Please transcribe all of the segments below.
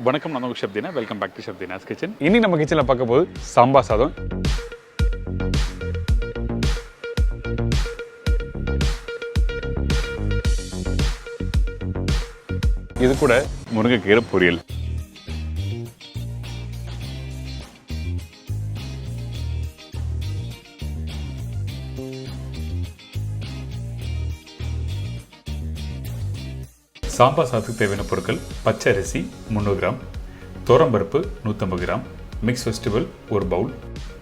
வணக்கம், நான் உங்கள் chef Deena. Welcome back to chef Deena's kitchen. இனி நம்ம கிச்சனில் பார்க்க போது சாம்பார் சாதம். இது கூட முருங்கைக்கீரை பொரியல். சாம்பார் சாதத்துக்கு தேவையான பொருட்கள்: பச்சை அரிசி 300 கிராம், துவரம்பருப்பு 150 கிராம், மிக்ஸ் வெஜிடபிள் 1 பவுல்,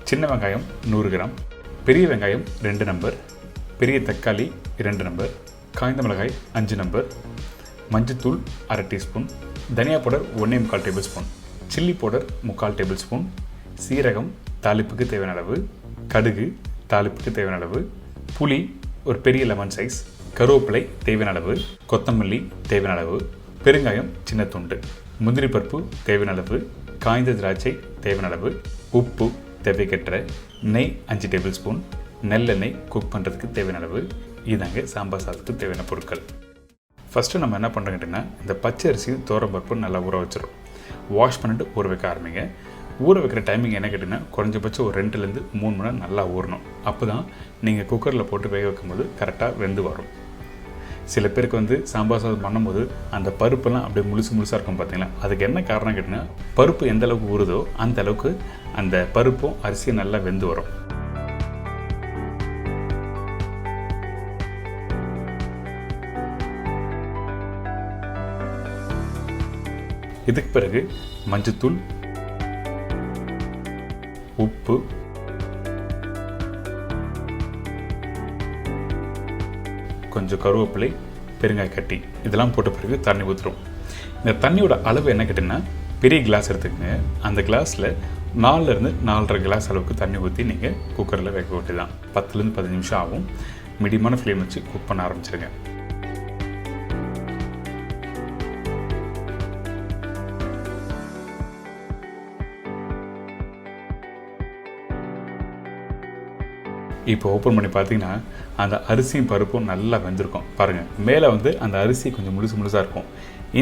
சின்ன வெங்காயம் 100 கிராம், பெரிய வெங்காயம் 2 நம்பர், பெரிய தக்காளி 2 நம்பர், காய்ந்த மிளகாய் 5 நம்பர், மஞ்சத்தூள் 1/2 டீஸ்பூன், தனியா powder 1.25 table spoon, chilli powder 3/4 table spoon, சீரகம் தாளிப்புக்கு தேவையான அளவு, கடுகு தாளிப்புக்கு தேவையான அளவு, புளி ஒரு பெரிய லெமன் சைஸ், கருவேப்பிலை தேவையான அளவு, கொத்தமல்லி தேவையான அளவு, பெருங்காயம் சின்ன துண்டு, முந்திரி பருப்பு தேவையான அளவு, காய்ந்த திராட்சை தேவையான அளவு, உப்பு தேவைக்கேற்ற, நெய் 5 டேபிள் ஸ்பூன், நெல்லெண்ணெய் குக் பண்ணுறதுக்கு தேவையான அளவு. இதாங்க சாம்பார் சாதத்துக்கு தேவையான பொருட்கள். ஃபஸ்ட்டு நம்ம என்ன பண்ணுறோம் கேட்டிங்கன்னா, இந்த பச்சை அரிசியும் துவரம்பருப்பு நல்லா ஊற வச்சிடும். வாஷ் பண்ணிட்டு ஊற வைக்க ஆரம்பிங்க. ஊற வைக்கிற டைமிங் என்ன கேட்டிங்கன்னா, குறைஞ்சபட்சம் ஒரு 2லேருந்து 3 மணி நேரம் நல்லா ஊறணும். அப்போ தான் நீங்கள் குக்கரில் போட்டு வேக வைக்கும்போது கரெக்டாக வெந்து வரும். சில பேருக்கு சாம்பார் சாதம் பண்ணும்போது அந்த பருப்பெல்லாம் அப்படியே முழுசாக இருக்கும் பார்த்தீங்களா. அதுக்கு என்ன காரணம் கேட்டிங்கன்னா, பருப்பு எந்த அளவுக்கு ஊறுதோ அந்த அளவுக்கு அந்த பருப்பும் அரிசியும் நல்லா வெந்து வரும். இதுக்கு பிறகு மஞ்சத்தூள், உப்பு, கொஞ்சம் கருவேப்பிலை, பெருங்காய கட்டி இதெல்லாம் போட்ட பிறகு தண்ணி ஊற்றுறோம். இந்த தண்ணியோட அளவு என்ன கேட்டிங்கன்னா, பெரிய கிளாஸ் எடுத்துக்கங்க. அந்த கிளாஸில் 4லேருந்து 4.5 கிளாஸ் அளவுக்கு தண்ணி ஊற்றி நீங்கள் குக்கரில் வேக விட்டு தான் 10லேருந்து 15 நிமிஷம் ஆகும். மீடியமான ஃப்ளேம் வச்சு குக் பண்ண ஆரம்பிச்சிருங்க. இப்போ ஓப்பன் பண்ணி பார்த்தீங்கன்னா, அந்த அரிசியும் பருப்பும் நல்லா வெந்திருக்கும் பாருங்கள். மேலே அந்த அரிசி கொஞ்சம் முழுசாக இருக்கும்.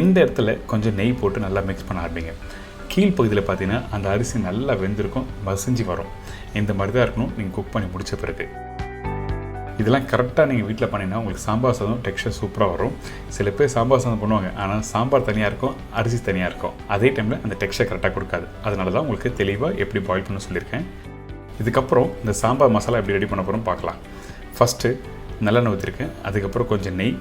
இந்த இடத்துல கொஞ்சம் நெய் போட்டு நல்லா மிக்ஸ் பண்ண ஆரம்பிங்க. கீழ்ப்பகுதியில் பார்த்தீங்கன்னா அந்த அரிசி நல்லா வெந்திருக்கும், மசிஞ்சு வரும். இந்த மாதிரி தான் இருக்கணும் நீங்கள் குக் பண்ணி முடித்த பிறகு. இதெல்லாம் கரெக்டாக நீங்கள் வீட்டில் பண்ணிங்கன்னா உங்களுக்கு சாம்பார் சாதம் டெக்ஸ்சர் சூப்பராக வரும். சில பேர் சாம்பார் சாதம் பண்ணுவாங்க, ஆனால் சாம்பார் தனியாக இருக்கும், அரிசி தனியாக இருக்கும். அதே டைமில் அந்த டெக்ஸ்சர் கரெக்டாக கொடுக்காது. அதனால தான் உங்களுக்கு தெளிவாக எப்படி பாயில் பண்ண சொல்லியிருக்கேன். இதுக்கப்புறம் இந்த சாம்பார் மசாலா எப்படி ரெடி பண்ண போகிறோம் பார்க்கலாம். ஃபஸ்ட்டு நல்லெண்ணெய் ஊற்றிருக்கேன். அதுக்கப்புறம் கொஞ்சம் நெய்.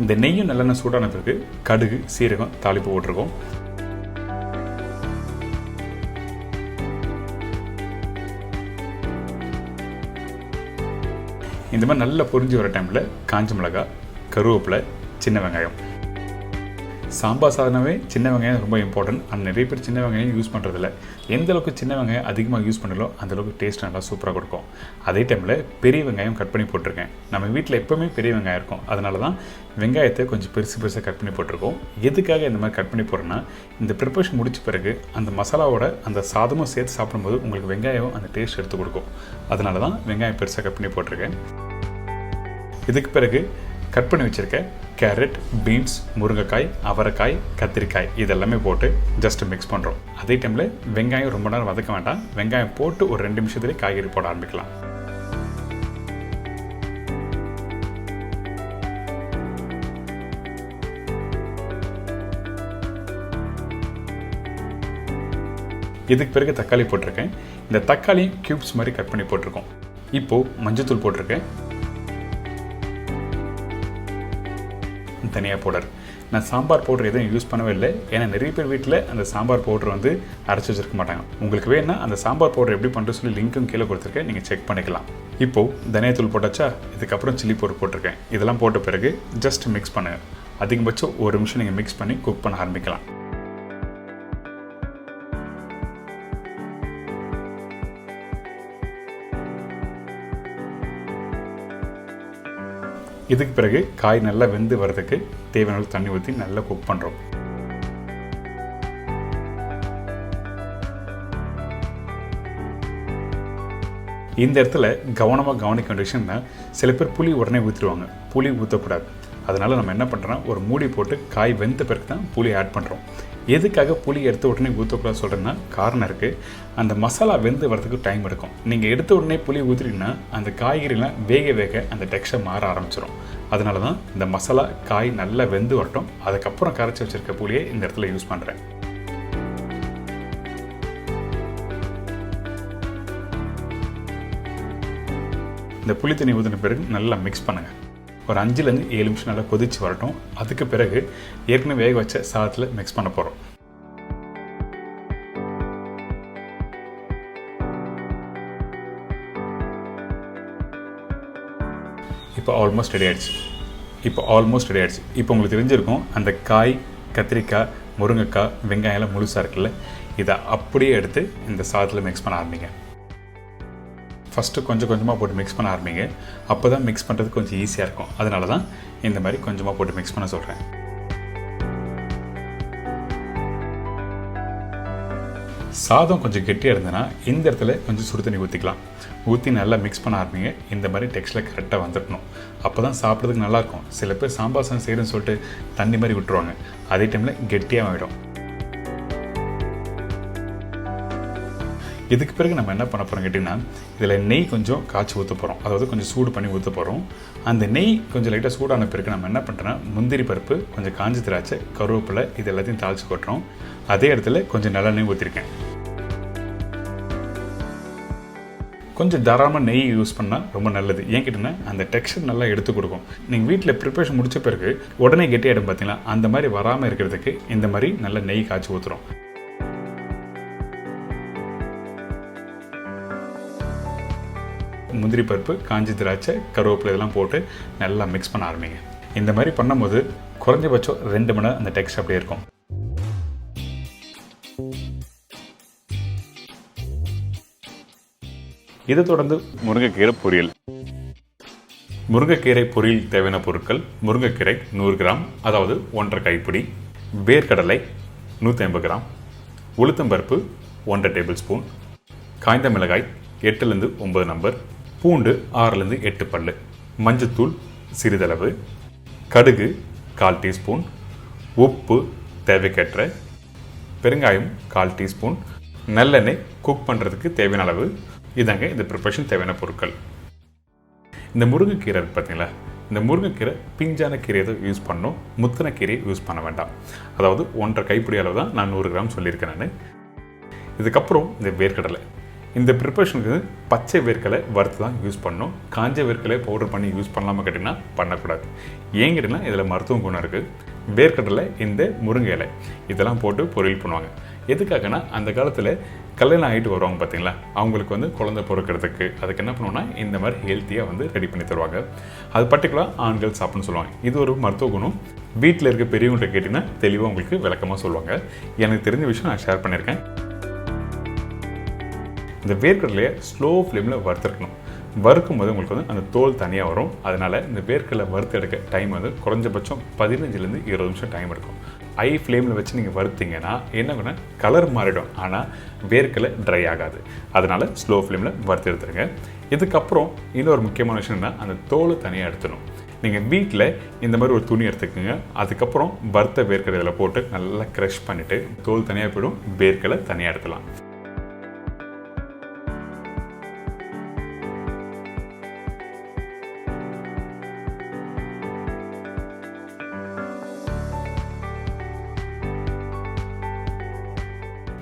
இந்த நெய்யும் நல்லெண்ணெய் சூடான பிறகு கடுகு, சீரகம் தாளிப்பு போட்டிருக்கோம். இந்த மாதிரி நல்லா பொரிஞ்சு வர டைமில் காஞ்ச மிளகாய், கருவேப்பிலை, சின்ன வெங்காயம். சாம்பார் சாதனாவே சின்ன வெங்காயம் ரொம்ப இம்பார்ட்டன்ட். ஆனால் நிறைய பேர் சின்ன வெங்காயம் யூஸ் பண்ணுறதில்ல. எந்த அளவுக்கு சின்ன வெங்காயம் அதிகமாக யூஸ் பண்ணலோ அந்தளவுக்கு டேஸ்ட் நல்லா சூப்பராக கொடுக்கும். அதே டைமில் பெரிய வெங்காயம் கட் பண்ணி போட்டிருக்கேன். நம்ம வீட்டில் எப்போவுமே பெரிய வெங்காயம் இருக்கும். அதனால தான் வெங்காயத்தை கொஞ்சம் பெருசாக கட் பண்ணி போட்டிருக்கோம். எதுக்காக இந்த மாதிரி கட் பண்ணி போடுறேன்னா, இந்த ப்ரிப்பரேஷன் முடிச்ச பிறகு அந்த மசாலாவோட அந்த சாதமும் சேர்த்து சாப்பிடும்போது உங்களுக்கு வெங்காயம் அந்த டேஸ்ட் எடுத்து கொடுக்கும். அதனால தான் வெங்காயம் பெருசாக கட் பண்ணி போட்டிருக்கேன். இதுக்கு பிறகு கட் பண்ணி வச்சுருக்க கேரட், பீன்ஸ், முருங்கைக்காய், அவரைக்காய், கத்திரிக்காய் இதெல்லாமே போட்டு ஜஸ்ட் மிக்ஸ் பண்ணுறோம். அதே டைமில் வெங்காயம் ரொம்ப நேரம் வதக்க வேண்டாம். வெங்காயம் போட்டு ஒரு 2 நிமிஷத்துலேயே காய்கறி போட ஆரம்பிக்கலாம். இதுக்கு பிறகு தக்காளி போட்டிருக்கேன். இந்த தக்காளி க்யூப்ஸ் மாதிரி கட் பண்ணி போட்டிருக்கோம். இப்போது மஞ்சத்தூள் போட்டிருக்கேன். தனியா பவுடர். நான் சாம்பார் பவுடர் எதுவும் யூஸ் பண்ணவே இல்லை. ஏன்னா நிறைய பேர் வீட்டில் அந்த சாம்பார் பவுடர் அரைச்சி வச்சிருக்க மாட்டாங்க. உங்களுக்கு வேணா அந்த சாம்பார் பவுடர் எப்படி பண்ணுறது சொல்லி லிங்க்கும் கீழே கொடுத்துருக்கேன், நீங்கள் செக் பண்ணிக்கலாம். இப்போது தனியாத்தூள் போட்டாச்சா, இதுக்கப்புறம் சில்லி பவுடர் போட்டிருக்கேன். இதெல்லாம் போட்ட பிறகு ஜஸ்ட் மிக்ஸ் பண்ணுங்கள். அதிகபட்சம் 1 நிமிஷம் நீங்கள் மிக்ஸ் பண்ணி குக் பண்ண ஆரம்பிக்கலாம். இதுக்கு பிறகு காய் நல்லா வெந்து வர்றதுக்கு தேவையான தண்ணி ஊற்றி நல்லா குக் பண்ணுறோம். இந்த இடத்துல கவனமாக கவனிக்க வேண்டிய விஷயம்னா, சில பேர் புளி உடனே ஊற்றிடுவாங்க. புளி ஊற்றக்கூடாது. அதனால் நம்ம என்ன பண்ணுறோன்னா ஒரு மூடி போட்டு காய் வெந்த பிறகு தான் புளி ஆட் பண்ணுறோம். எதுக்காக புளி எடுத்த உடனே ஊற்றக்கூடாது சொல்கிறேன்னா காரணம் இருக்குது. அந்த மசாலா வெந்து வரதுக்கு டைம் எடுக்கும். நீங்கள் எடுத்த உடனே புளி ஊற்றிட்டீங்கன்னா அந்த காய்கறிலாம் வேக வேக அந்த டெக்ஸ்சர் மாற ஆரம்பிச்சிடும். அதனால தான் இந்த மசாலா காய் நல்லா வெந்து வரட்டும், அதுக்கப்புறம் கரைச்சி வச்சுருக்க புளியை இந்த இடத்துல யூஸ் பண்ணுறேன். இந்த புளி தண்ணி ஊற்றின பிறகு நல்லா மிக்ஸ் பண்ணுங்கள். ஒரு 5லேருந்து 7 நிமிஷம் நல்லா கொதித்து வரட்டும். அதுக்கு பிறகு ஏற்கனவே வேக வச்ச சாதத்தில் மிக்ஸ் பண்ண போகிறோம். இப்போ ஆல்மோஸ்ட் ரெடி ஆகிடுச்சு. இப்போ உங்களுக்கு தெரிஞ்சிருக்கும் அந்த காய், கத்திரிக்காய், முருங்கைக்காய், வெங்காயம்லாம் முழுசாக இருக்குல்ல, இதை அப்படியே எடுத்து இந்த சாதத்தில் மிக்ஸ் பண்ண ஆரம்பிங்க. ஃபஸ்ட்டு கொஞ்சம் கொஞ்சமாக போட்டு மிக்ஸ் பண்ண ஆரம்பிங்க. அப்போ தான் மிக்ஸ் பண்ணுறது கொஞ்சம் ஈஸியாக இருக்கும். அதனால தான் இந்த மாதிரி கொஞ்சமாக போட்டு மிக்ஸ் பண்ண சொல்கிறேன். சாதம் கொஞ்சம் கெட்டியாக இருந்ததுன்னா இந்த இடத்துல கொஞ்சம் சுடு தண்ணி ஊற்றிக்கலாம். ஊற்றி நல்லா மிக்ஸ் பண்ண ஆரம்பிங்க. இந்த மாதிரி டெக்ஸ்டில் கரெக்டாக வந்துடணும். அப்போ தான் சாப்பிட்றதுக்கு நல்லாயிருக்கும். சில பேர் சாம்பார் சாதம் செய்கிறேன்னு சொல்லிட்டு தண்ணி மாதிரி விட்டுருவாங்க. அதே டைமில் கெட்டியாக ஆகிடும். இதுக்கு பிறகு நம்ம என்ன பண்ண போகிறோம் கேட்டிங்கன்னா, இதில் நெய் கொஞ்சம் காய்ச்சி ஊற்ற போகிறோம். அதாவது கொஞ்சம் சூடு பண்ணி ஊற்ற போகிறோம். அந்த நெய் கொஞ்சம் லைட்டாக சூடான பிறகு நம்ம என்ன பண்ணுறோன்னா, முந்திரி பருப்பு, கொஞ்சம் காஞ்சி திராட்சை, கருவேப்பிலை இது எல்லாத்தையும் தாளித்து கொட்டுறோம். அதே இடத்துல கொஞ்சம் நல்லெண்ணெய் ஊற்றிருக்கேன். கொஞ்சம் தாராளமாக நெய் யூஸ் பண்ணால் ரொம்ப நல்லது. ஏன் கேட்டிங்கன்னா அந்த டெக்ஸ்சர் நல்லா எடுத்து கொடுக்கும். நீங்கள் வீட்டில் ப்ரிப்பரேஷன் முடித்த பிறகு உடனே கெட்டியாகிடும் பார்த்தீங்களா, அந்த மாதிரி வராமல் இருக்கிறதுக்கு இந்த மாதிரி நல்ல நெய் காய்ச்சி ஊற்றுறோம். முந்திரி பருப்பு, காஞ்சி திராட்சை, கருவேப்பிலை இதெல்லாம் போட்டு நல்லா மிக்ஸ் பண்ண ஆரம்பிங்க. இந்த மாதிரி பண்ணும்போது குறைஞ்சபட்சம் 2 மணி நேரம் அந்த டெக்ஸ்சர் அப்படியே இருக்கும். இதை தொடர்ந்து முருங்கைக்கீரை பொரியல். முருங்கைக்கீரை பொரியல் தேவையான பொருட்கள்: முருங்கைக்கீரை 100 கிராம், அதாவது 1½ கைப்பிடி, வேர்க்கடலை 150 கிராம், உளுத்தம்பருப்பு 1½ டேபிள் ஸ்பூன், காய்ந்த மிளகாய் 8லேருந்து 9 நம்பர், பூண்டு 6லேருந்து 8 பல்லு, மஞ்சத்தூள் சிறிதளவு, கடுகு 1/4 டீஸ்பூன், உப்பு தேவைக்கேற்ற, பெருங்காயம் 1/4 டீஸ்பூன், நல்லெண்ணெய் குக் பண்ணுறதுக்கு தேவையான அளவு. இதாங்க இந்த ப்ரிப்பரேஷன் தேவையான பொருட்கள். இந்த முருங்கைக்கீரை பார்த்தீங்களா, இந்த முருங்கைக்கீரை பிஞ்சான கீரையை தான் யூஸ் பண்ணணும். முத்தின கீரையை யூஸ் பண்ண வேண்டாம். அதாவது 1½ கைப்பிடி அளவு தான் நான் 100 கிராம் சொல்லியிருக்கேன் நான். இதுக்கப்புறம் இந்த வேர்க்கடலை. இந்த ப்ரிப்பரேஷனுக்கு பச்சை வேர்க்கலை வறுத்து தான் யூஸ் பண்ணணும். காஞ்ச வேர்க்கலை பவுடர் பண்ணி யூஸ் பண்ணலாமா கேட்டிங்கன்னா பண்ணக்கூடாது. ஏன் கேட்டிங்கன்னா இதில் மருத்துவ குணம் இருக்குது. வேர்க்கடலை, இந்த முருங்கை இலை இதெல்லாம் போட்டு பொரியல் பண்ணுவாங்க. எதுக்காகனா அந்த காலத்தில் கல்யாணம் ஆகிட்டு வருவாங்க பார்த்தீங்களா, அவங்களுக்கு வந்து குழந்தை பிறக்கிறதுக்கு அதுக்கு என்ன பண்ணுவோன்னா இந்த மாதிரி ஹெல்த்தியாக வந்து ரெடி பண்ணி தருவாங்க. அது பர்டிகுலராக ஆண்கள் சாப்பிட்ணுன்னு சொல்லுவாங்க. இது ஒரு மருத்துவ குணம். வீட்டில் இருக்க பெரியவங்கள்ட்ட கேட்டிங்கன்னா தெளிவாக உங்களுக்கு விளக்கமாக சொல்லுவாங்க. எனக்கு தெரிஞ்ச விஷயம் நான் ஷேர் பண்ணியிருக்கேன். இந்த வேர்க்கடலையை ஸ்லோ ஃப்ளேமில் வறுத்துருக்கணும். வறுக்கும் போது உங்களுக்கு வந்து அந்த தோல் தனியாக வரும். அதனால் இந்த வேர்க்கடலை வறுத்து எடுக்க டைம் வந்து குறைஞ்சபட்சம் 15லேருந்து 20 நிமிஷம் டைம் எடுக்கும். ஹை ஃப்ளேமில் வச்சு நீங்கள் வறுத்தீங்கன்னா என்ன பண்ண கலர் மாறிடும், ஆனால் வேர்க்கடலை ட்ரை ஆகாது. அதனால் ஸ்லோ ஃப்ளேமில் வறுத்து எடுத்துருங்க. இதுக்கப்புறம் இன்னொரு முக்கியமான விஷயம் என்ன, அந்த தோலை தனியாக எடுத்துடணும். நீங்கள் வீட்டில் இந்த மாதிரி ஒரு துணி எடுத்துக்கோங்க. அதுக்கப்புறம் வறுத்த வேர்க்கடலையில் போட்டு நல்லா க்ரஷ் பண்ணிவிட்டு தோல் தனியாக போயிடும், வேர்க்கடலை தனியாக எடுத்துடலாம்.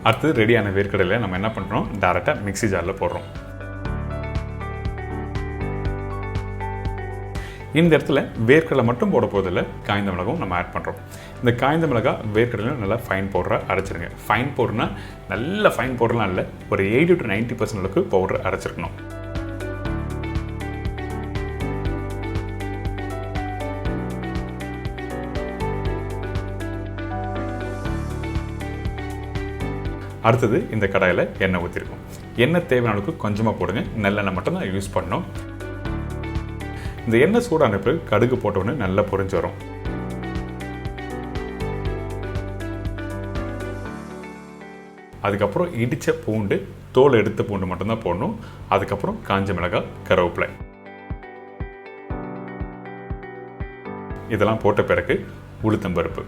அடுத்து ரெடியான வேர்க்கடலையை நம்ம என்ன பண்ணுறோம், டேரெக்டாக மிக்ஸி ஜாரில் போடுறோம். இந்த இடத்துல வேர்க்கடலை மட்டும் போட போதில்லை, காய்ந்த மிளகும் நம்ம ஆட் பண்ணுறோம். இந்த காய்ந்த மிளகாய் வேர்க்கடலையும் நல்லா ஃபைன் பவுடராக அரைச்சிருங்க. ஃபைன் பவுடர்னா நல்ல ஃபைன் பவுடர்லாம் இல்லை, ஒரு 80 to 90% அளவுக்கு பவுடர் அரைச்சிருக்கணும். அடுத்தது இந்த கடாயில் எண்ணெய் ஊற்றிருக்கோம். எண்ணெய் தேவையான அளவுக்கு கொஞ்சமாக போடுங்க. நல்லெண்ணெய் மட்டும் தான் யூஸ் பண்ணணும். இந்த எண்ணெய் சூடான பிறகு கடுகு போட்டோன்னு நல்லா பொரிஞ்சு வரும். அதுக்கப்புறம் இடித்த பூண்டு, தோல் எடுத்த பூண்டு மட்டும்தான் போடணும். அதுக்கப்புறம் காஞ்ச மிளகாய், கருவேப்பிலை. இதெல்லாம் போட்ட பிறகு உளுத்தம்பருப்பு.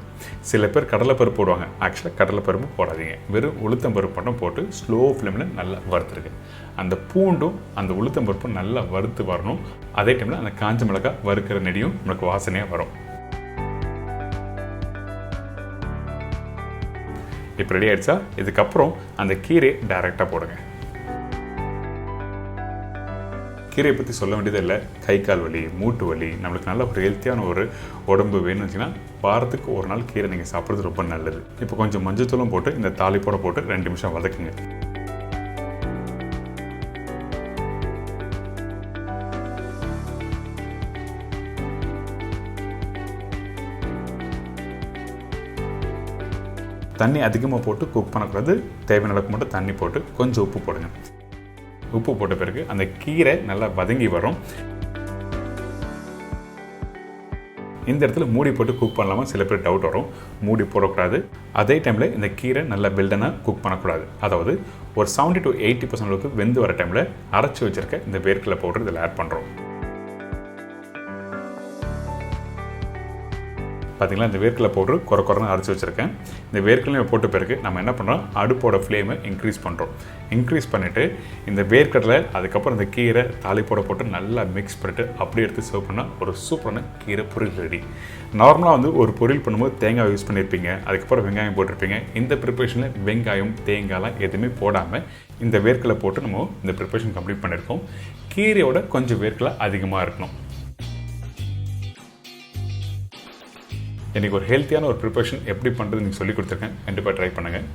சில பேர் கடலைப்பருப்பு போடுவாங்க. ஆக்சுவலாக கடலைப்பருப்பு போடாதீங்க. வெறும் உளுத்தம்பருப்பு மட்டும் போட்டு ஸ்லோ ஃப்ளேமில் நல்லா வறுத்துருங்க. அந்த பூண்டும் அந்த உளுத்தம்பருப்பும் நல்லா வறுத்து வரணும். அதே டைமில் அந்த காஞ்ச மிளகாய் வறுக்கிற நெடியும் நமக்கு வாசனையாக வரும். இப்போ ரெடி ஆகிடுச்சா? இதுக்கப்புறம் அந்த கீரையை டைரெக்டாக போடுங்க. கீரையை பற்றி சொல்ல வேண்டியது இல்லை. கை கால் வலி, மூட்டு வலி, நம்மளுக்கு நல்ல ஒரு ஹெல்த்தியான ஒரு உடம்பு வேணும்னு வச்சிங்கன்னா வாரத்துக்கு ஒரு நாள் கீரை நீங்கள் சாப்பிட்றது ரொம்ப நல்லது. இப்போ கொஞ்சம் மஞ்சத்தூளும் போட்டு இந்த தாளிப்போட போட்டு 2 நிமிஷம் வதக்குங்க. தண்ணி அதிகமாக போட்டு குக் பண்ணக்கூடாது. தேவையான அளவுக்கு மட்டும் தண்ணி போட்டு கொஞ்சம் உப்பு போடுங்க. உப்பு போட்ட பிறகு அந்த கீரை நல்லா வதங்கி வரும். இந்த இடத்துல மூடி போட்டு குக் பண்ணலாமா சில பேர் டவுட் வரும். மூடி போடக்கூடாது. அதே டைமில் இந்த கீரை நல்லா வெல்டனாக குக் பண்ணக்கூடாது. அதாவது ஒரு 70 to 80% அளவுக்கு வெந்து வர டைமில் அரைச்சி வச்சுருக்க இந்த வேர்க்கடலை பவுடர் இதில் ஆட் பண்ணுறோம். பார்த்திங்களா, இந்த வேர்க்கடலை பவுடர் குறைன்னு அரைச்சி வச்சுருக்கேன். இந்த வேர்க்கடலையை போட்ட பிறகு நம்ம என்ன பண்ணுறோம், அடுப்போட ஃப்ளேமை இன்க்ரீஸ் பண்ணுறோம். இன்க்ரீஸ் பண்ணிவிட்டு இந்த வேர்க்கடலை அதுக்கப்புறம் இந்த கீரை தாளிப்போட போட்டு நல்லா மிக்ஸ் பண்ணிவிட்டு அப்படியே எடுத்து சர்வ் பண்ணால் ஒரு சூப்பரான கீரை பொரியல் ரெடி. நார்மலாக வந்து ஒரு பொரியல் பண்ணும்போது தேங்காய் யூஸ் பண்ணியிருப்பீங்க, அதுக்கப்புறம் வெங்காயம் போட்டிருப்பீங்க. இந்த ப்ரிப்பரேஷனில் வெங்காயம் தேங்காய்லாம் எதுவுமே போடாமல் இந்த வேர்க்கடலை போட்டு நம்ம இந்த ப்ரிப்பரேஷன் கம்ப்ளீட் பண்ணியிருக்கோம். கீரையோட கொஞ்சம் வேர்க்கடலை அதிகமாக இருக்கணும். எனக்கு ஒரு ஹெல்த்தியான ஒரு ப்ரிப்பரேஷன் எப்படி பண்ணுறது நீங்கள் சொல்லி கொடுத்துருக்கேன். கண்டிப்பாக ட்ரை பண்ணுங்கள்.